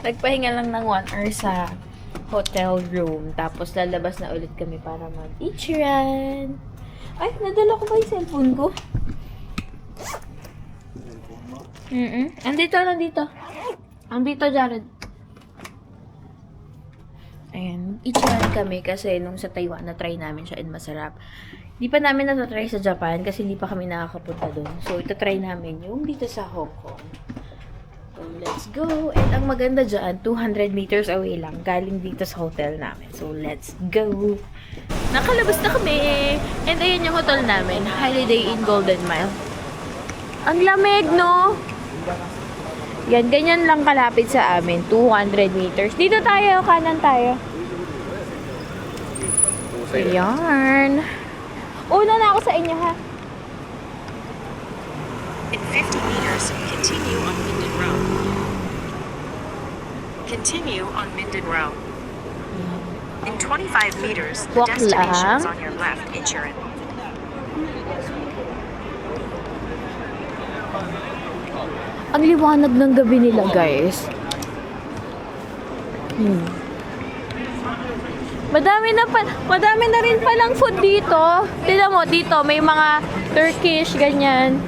Nagpahinga lang ng 1 hour sa hotel room. Tapos lalabas na ulit kami para mag-ichiran. Ay, nadala ko ba yung cellphone ko? Nandito. Andito, Jared. Ayan, ichiran kami kasi nung sa Taiwan na-try namin siya and masarap. Di pa namin na-try sa Japan kasi hindi pa kami nakakapunta doon. So, ito try namin yung dito sa Hong Kong. So, let's go! And ang maganda dyan, 200 meters away lang, galing dito sa hotel namin. So, let's go! Nakalabas na kami! And ayan yung hotel namin, Holiday Inn Golden Mile. Ang lamig, no? Yan, ganyan lang kalapit sa amin, 200 meters. Dito tayo, kanan tayo. Ayan. Una na ako sa inyo, ha? In 50 meters, continue on Minden Road. Continue on Minden Road. In 25 meters, the Walk destination lang. is on your left, Ichiran. Ang liwanag ng gabi nila, guys. Madami na rin palang food dito. Tignan mo, dito may mga Turkish, ganyan.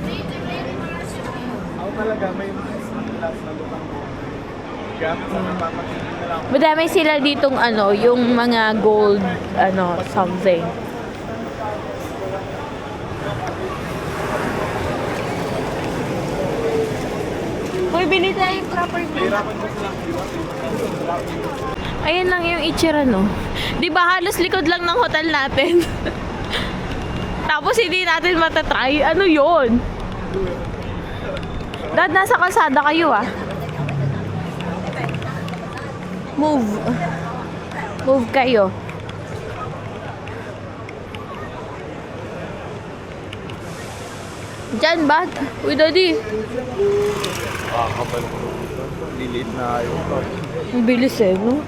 Ako talaga, may class na lutang ko. Gamit sa napapatingin na lang. Madami sila ditong yung mga gold, something. Uy, bili tayo yung property. Hirapan ko silang iwan. Ayan lang yung itsura, no? Di ba halos likod lang ng hotel natin? Tapos hindi natin matatry. Ano yon? Dad, nasa kalsada kayo, ah. Move. Move kayo. Diyan ba? Uy, Daddy. Kapal ko. Lilit na ayaw ko. Ang bilis eh, no?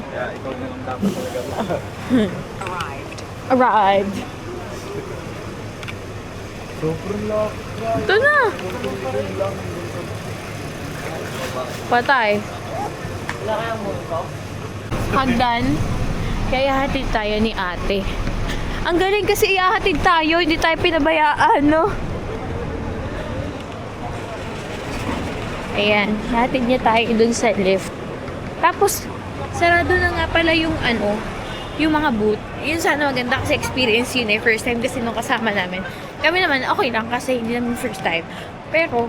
Kaya ikaw na lang dapat talaga. Arrived. Arrived. Sobrang lock. Ito na. Patay. Hagdan. Kaya hatid tayo ni ate. Ang galing kasi ihahatid tayo, hindi tayo pinabayaan, no? Ayan, hatid niya tayo dun sa lift. Tapos, sarado na nga pala yung yung mga booth. Yun sana maganda kasi experience yun eh. First time kasi nung kasama namin. Kami naman, okay lang kasi hindi namin first time. Pero,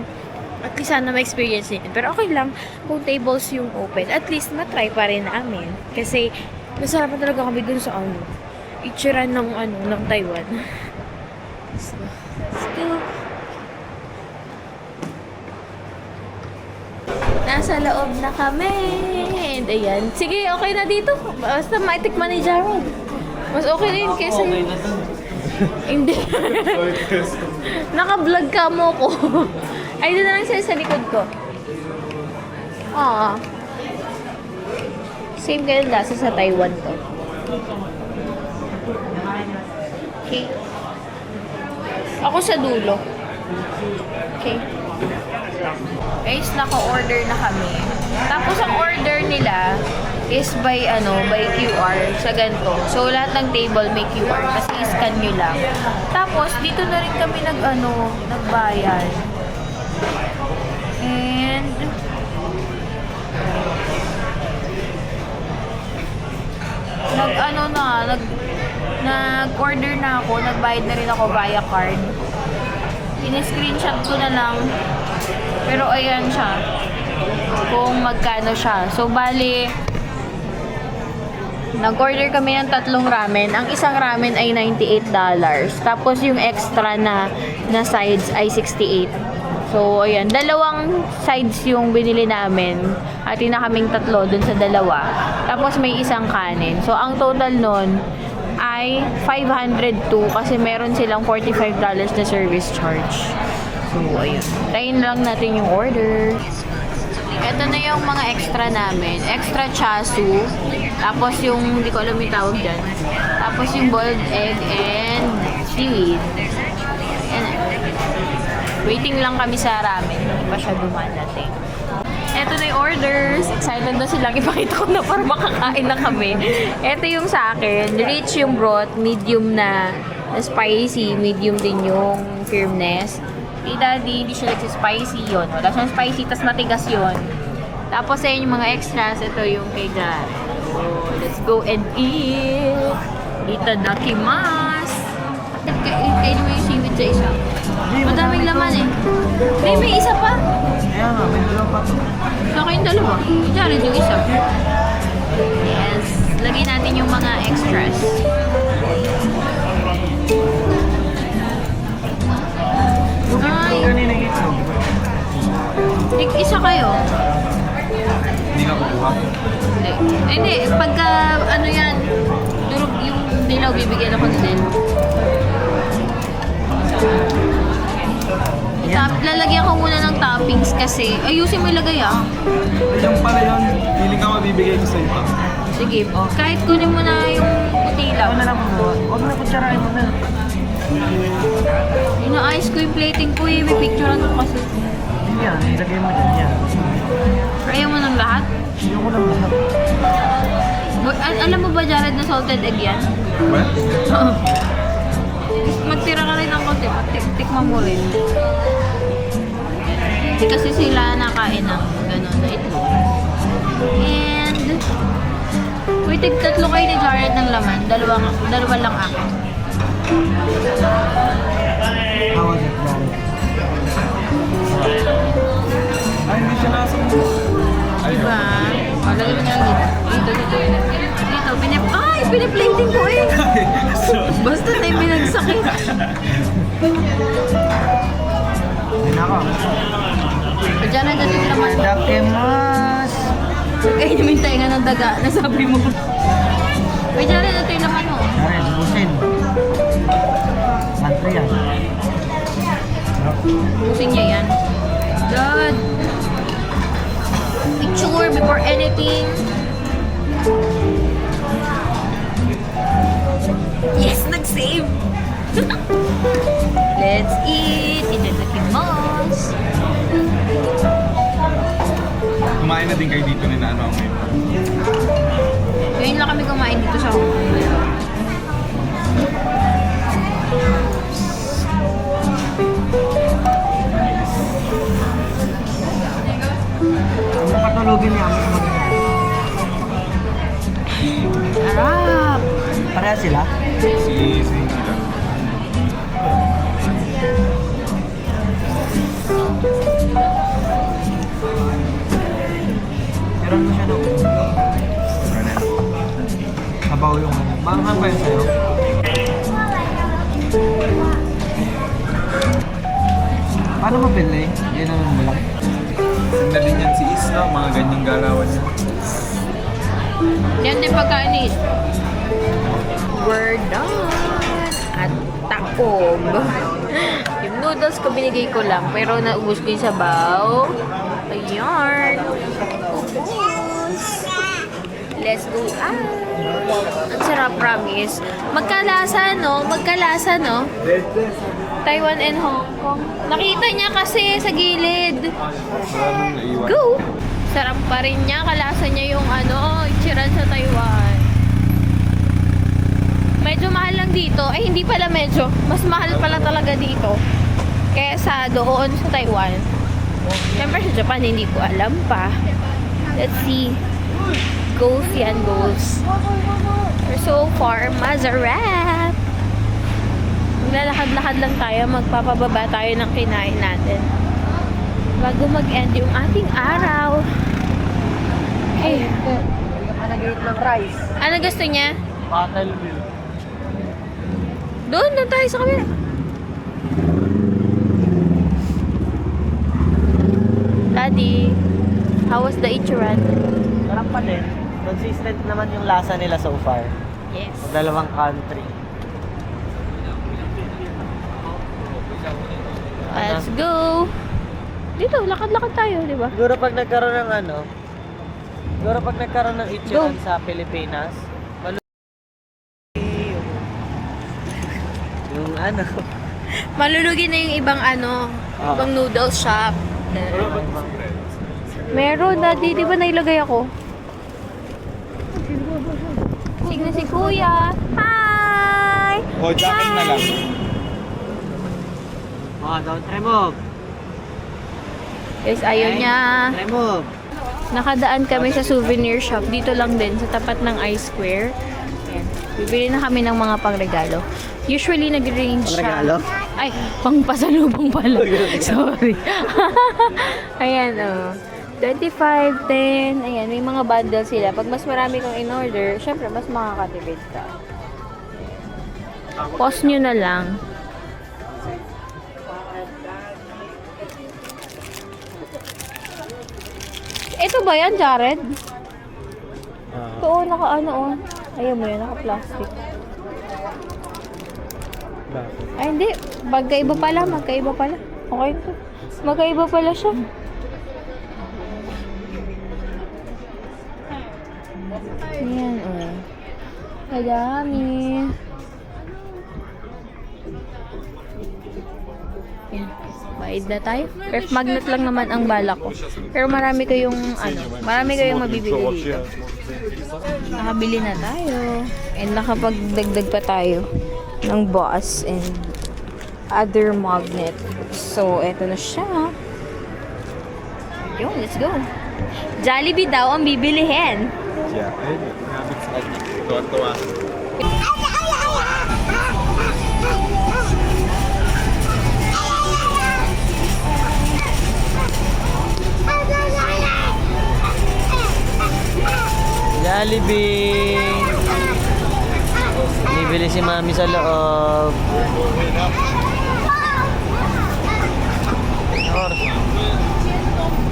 at least sana ma-experience yun. Pero okay lang kung tables yung open. At least matry pa rin namin. Kasi, masarap talaga kami dun sa itsura ng ng Taiwan. So, let's go. Nasa loob na kami. And ayan. Sige, okay na dito. Basta maitikman ni Jared. Mas okay na yun kesa yun. Hindi. Naka-vlog ka mo ko. Ay, doon na lang siya sa likod ko. Same ganun lasa sa Taiwan to. Okay. Ako sa dulo. Okay. Guys, naka-order na kami. Tapos ang order nila is by QR sa ganito. So lahat ng table may QR kasi i-scan nyo lang. Tapos dito na rin kami nagbayad. And nag-order na ako, nagbayad na rin ako via card. In-screenshot ko na lang. Pero ayan siya. Kung magkano siya. So, bali, nag-order kami ng 3 ramen. Ang isang ramen ay $98. Tapos yung extra na sides ay $68. So, ayan. 2 sides yung binili namin. Hati na kaming 3 dun sa 2. Tapos may isang kanin. So, ang total nun ay $502 kasi meron silang $45 na service charge. So, ayun. Tayin lang natin yung order. Ito na yung mga extra namin. Extra chasu. Tapos yung, hindi ko alam yung tawag dyan. Tapos yung boiled egg and seaweed. Yan. Waiting lang kami sa ramen. Hindi pa siya dumadating. Ito na yung orders. Excited na silang ipakita ko na para makakain na kami. Ito yung sa akin. Rich yung broth, medium na spicy, medium din yung firmness. Kay Daddy, hindi siya spicy yun. Wala siyang spicy, tas matigas yun. Tapos ayun yung mga extras. Ito yung kay Dad. So, let's go and eat. Itadakimasu. Kainin mo yung seaweed sa isa. Madaming laman eh. May isa pa. Ayan nga, may dalawa pa to. Sa akin dalawa. Jared yung isa. Yes. Lagay natin yung mga extras. Ay. Kanina yung isa. Isa kayo. Hindi ka kukuha. Hindi. Hindi. Pagka ano yan, durog yung dilaw, bibigyan ako ng dilaw. Lalagyan ko muna ng toppings kasi ayusin mo ilagay ah. Yung pala yun, feeling ka mabibigay ko sa'yo pa. Sige, kahit kunin mo na yung dilaw. Ako na lang mo. Huwag na kutsarain mo na. Inaayos ko yung plating ko eh. May picturean ko kasi. Yan, ilagay mo dyan. Yan. Ayaw mo ng lahat? Ayoko lang lahat. Alam mo ba, Jared, na salted egg yan? What? Oo. Magtira ka rin ng konti. Tikman mo rin. Hindi kasi sila nakain ng gano'n na itlog. And, tatlo kayo ni Jared ng laman. Dalawa lang akin. How was it, Jared? Ay, hindi siya nasa mo. Diba? Lagay mo na lang dito. Dito. Pinaplating ko eh. Basta na yung pinagsakit. Hindi na ako. Diyan na dito yung laman. Dakimasu. Kaya namin tayo nga ng daga. Nasabi mo. Uy, diyan na dito yung laman mo. Jared, busin. Mantra yan. Busin niya yan. God. Picture before anything. Yes, nag-save! Let's eat! Itadakimasu! Kumain na din kayo dito ni Nano ang ngayon. Ngayon lang kami kumain dito sa Hong Kong. Ano patulogin niya? Sarap! Pareha sila? Si Hida. Meron mo siya nung sabaw yung ano. Maanghang ba yun sa'yo? Paano mapili? Yan naman mo lang. Tignan din yan si Is, no? Mga ganyang galawan niya. Yan din pagkain ni We're done! At takob! Yung noodles ko binigay ko lang, pero naubos ko yung sabaw. Ayan! Ubus! Let's go out! Ang sarap, promise. Magkalasa, no? Magkalasa, no? Taiwan and Hong Kong. Nakita niya kasi sa gilid. Maraming naiwan. Go! Sarap pa rin niya. Kalasa niya yung ichiran sa Taiwan. Medyo mahal lang dito. Ay, hindi pala medyo. Mas mahal pala talaga dito. Kesa doon sa Taiwan. Siyempre sa Japan, hindi ko alam pa. Let's see. Goals yan, goals. We're so far, Mazarap. Maglalakad-lakad lang tayo. Magpapababa tayo ng kinain natin. Bago mag-end yung ating araw. Okay. Nag-eat ng rice. Ano gusto niya? Bottle milk. Doon tayo sa kabila. Daddy, how was the ichiran? Sarap pa din. Consistent naman yung lasa nila so far. Yes. Sa dalawang country. Let's go. Dito, lakad-lakad tayo, di ba? Siguro pag nagkaroon ng ichiran sa Pilipinas, yung Malulugi na yung ibang Ah. ibang noodle shop. Meron, Daddy. Di ba nailagay ako? Sige na si Kuya. Hi! O, jacket na lang. Oh, don't remove. Guys, ayaw niya. Remove. Nakadaan kami sa souvenir shop. Dito lang din, sa tapat ng I-Square. Ayan. Bibili na kami ng mga pangregalo. Usually, nag-range siya. Pangregalo? Ay, pangpasalubong pala. Sorry. Ayan, oh. 25, 10. Ayan, may mga bundle sila. Pag mas marami kang in-order, syempre, mas makakatipid ka. Pause nyo na lang. Ito ba yan, Jared? Oo, naka-ano, oh. Ayaw mo yan, naka-plastic. Ay, hindi. Magkaiba pala, magkaiba pala. Okay to. Magkaiba pala siya. Ayan, oh. Madami. Ayan. Bayad na tayo. Ref magnet lang naman ang bala ko. Pero marami kayong, marami kayong mabibili dito. Nakabili na tayo. And nakapagdagdag pa tayo ng boss and other magnet. So, eto na siya. Yun, let's go. Jollibee daw ang bibilihin. Yeah, ayun. Nabit sa kanya. Tuwa-tuwa. Jollibee! Bibili si Mami sa loob.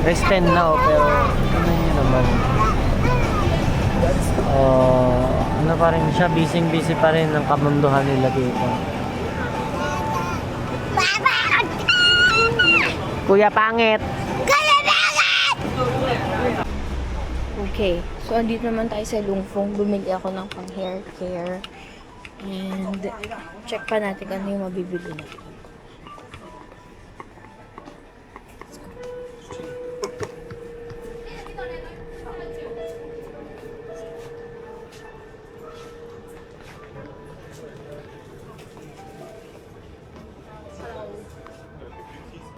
Rest 10 na pero ano nyo naman. Ano pa rin siya, busy pa rin ang kamunduhan nila dito. Kuya Pangit! Okay. So, andito naman tayo sa Lungfong. Bumili ako ng pang hair care. And, check pa natin kung ano yung mabibili natin.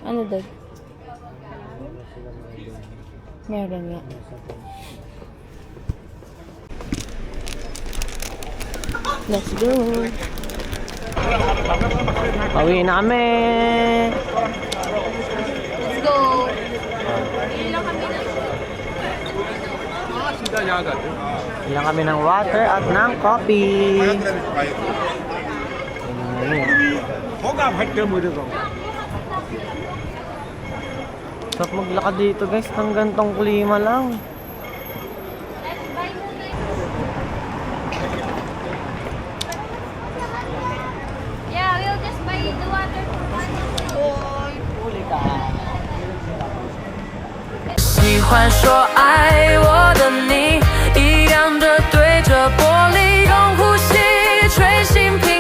Ano daw? Meron nga. Let's go. Pauwi na kami! Let's go. Bili lang kami ng Ilang kami ng water at ng coffee. Sarap maglakad dito guys, ng gantong klima lang. Yeah, we'll just buy the water for one. 喜欢说爱我的你，一样的对着玻璃，用呼吸吹醒平